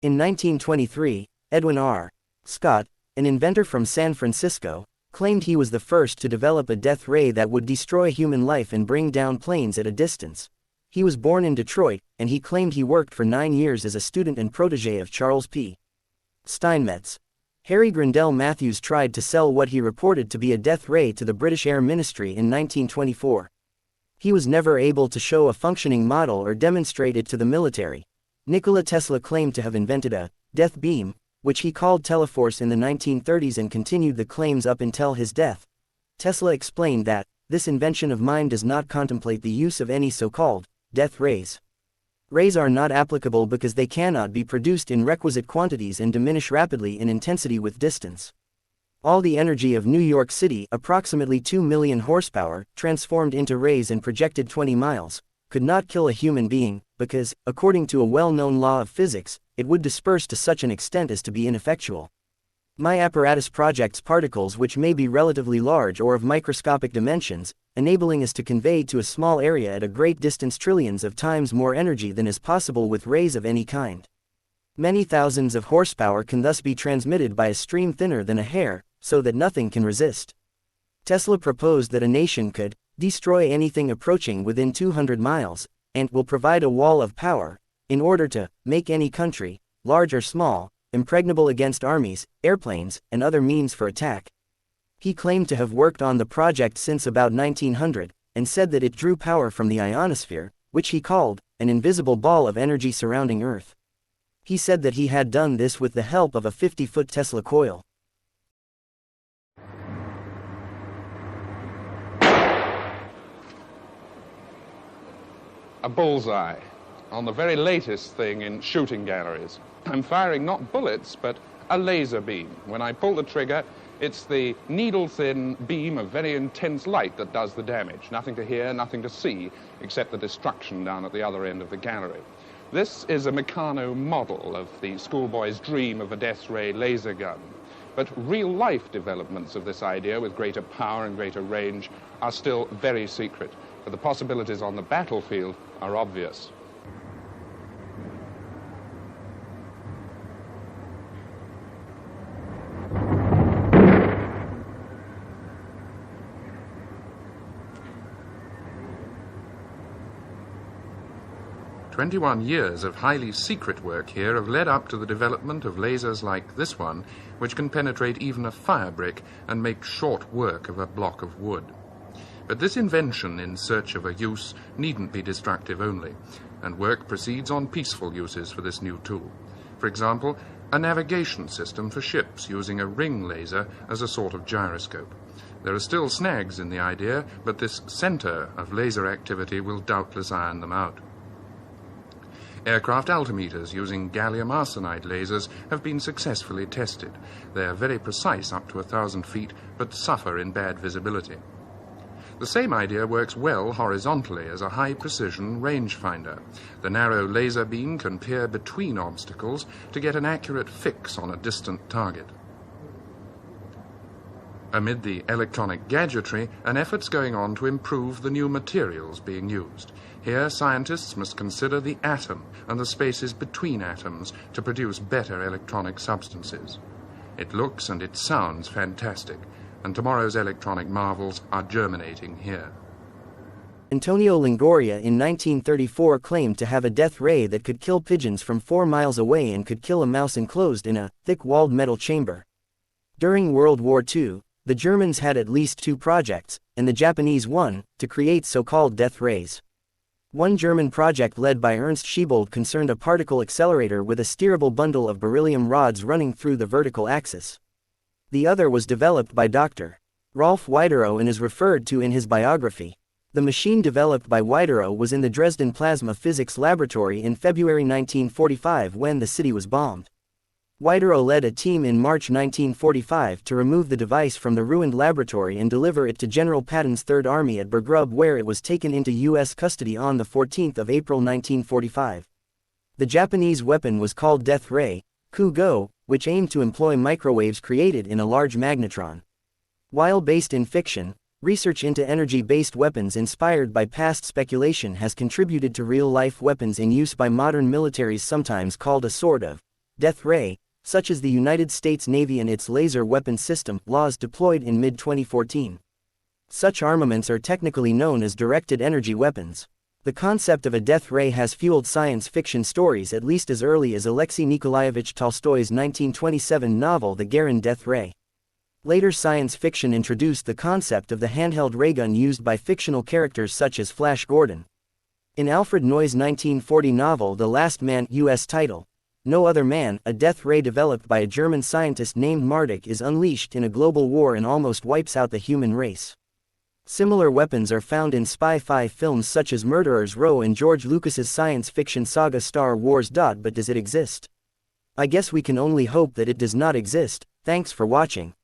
In 1923, Edwin R. Scott, an inventor from San Francisco, claimed he was the first to develop a death ray that would destroy human life and bring down planes at a distance. He was born in Detroit, and he claimed he worked for 9 years as a student and protege of Charles P. Steinmetz. Harry Grindell Matthews tried to sell what he reported to be a death ray to the British Air Ministry in 1924. He was never able to show a functioning model or demonstrate it to the military. Nikola Tesla claimed to have invented a death beam, which he called teleforce in the 1930s and continued the claims up until his death. Tesla explained that, "This invention of mine does not contemplate the use of any so-called death rays. Rays are not applicable because they cannot be produced in requisite quantities and diminish rapidly in intensity with distance. All the energy of New York City, approximately 2 million horsepower, transformed into rays and projected 20 miles, could not kill a human being, because, according to a well-known law of physics, it would disperse to such an extent as to be ineffectual. My apparatus projects particles which may be relatively large or of microscopic dimensions, enabling us to convey to a small area at a great distance trillions of times more energy than is possible with rays of any kind. Many thousands of horsepower can thus be transmitted by a stream thinner than a hair, so that nothing can resist." Tesla proposed that a nation could destroy anything approaching within 200 miles, and will provide a wall of power, in order to make any country, large or small, impregnable against armies, airplanes, and other means for attack. He claimed to have worked on the project since about 1900, and said that it drew power from the ionosphere, which he called an invisible ball of energy surrounding Earth. He said that he had done this with the help of a 50-foot Tesla coil. A bullseye on the very latest thing in shooting galleries. I'm firing not bullets, but a laser beam. When I pull the trigger, it's the needle-thin beam of very intense light that does the damage. Nothing to hear, nothing to see, except the destruction down at the other end of the gallery. This is a Meccano model of the schoolboy's dream of a death ray laser gun. But real-life developments of this idea with greater power and greater range are still very secret. But the possibilities on the battlefield are obvious. "21 years of highly secret work here have led up to the development of lasers like this one, which can penetrate even a fire brick and make short work of a block of wood. But this invention in search of a use needn't be destructive only, and work proceeds on peaceful uses for this new tool. For example, a navigation system for ships using a ring laser as a sort of gyroscope. There are still snags in the idea, but this center of laser activity will doubtless iron them out. Aircraft altimeters using gallium arsenide lasers have been successfully tested. They are very precise up to 1,000 feet, but suffer in bad visibility. The same idea works well horizontally as a high-precision rangefinder. The narrow laser beam can peer between obstacles to get an accurate fix on a distant target. Amid the electronic gadgetry, an effort's going on to improve the new materials being used. Here, scientists must consider the atom and the spaces between atoms to produce better electronic substances. It looks and it sounds fantastic, and tomorrow's electronic marvels are germinating here. Antonio Longoria in 1934 claimed to have a death ray that could kill pigeons from 4 miles away and could kill a mouse enclosed in a thick-walled metal chamber. During World War II, the Germans had at least 2 projects, and the Japanese one, to create so-called death rays. One German project led by Ernst Schiebold concerned a particle accelerator with a steerable bundle of beryllium rods running through the vertical axis. The other was developed by Dr. Rolf Wiederow and is referred to in his biography. The machine developed by Wiederow was in the Dresden Plasma Physics Laboratory in February 1945 when the city was bombed. Wiederow led a team in March 1945 to remove the device from the ruined laboratory and deliver it to General Patton's Third Army at Bergrub, where it was taken into U.S. custody on the 14th of April 1945. The Japanese weapon was called Death Ray, Ku-go, which aimed to employ microwaves created in a large magnetron. While based in fiction, research into energy-based weapons inspired by past speculation has contributed to real-life weapons in use by modern militaries, sometimes called a sort of death ray, such as the United States Navy and its laser weapon system laws deployed in mid-2014. Such armaments are technically known as directed energy weapons. The concept of a death ray has fueled science fiction stories at least as early as Alexei Nikolaevich Tolstoy's 1927 novel The Garin Death Ray. Later science fiction introduced the concept of the handheld raygun used by fictional characters such as Flash Gordon. In Alfred Noy's 1940 novel The Last Man, U.S. title, No Other Man, a death ray developed by a German scientist named Marduk is unleashed in a global war and almost wipes out the human race. Similar weapons are found in spy-fi films such as Murderer's Row and George Lucas's science fiction saga Star Wars. But does it exist? I guess we can only hope that it does not exist. Thanks for watching.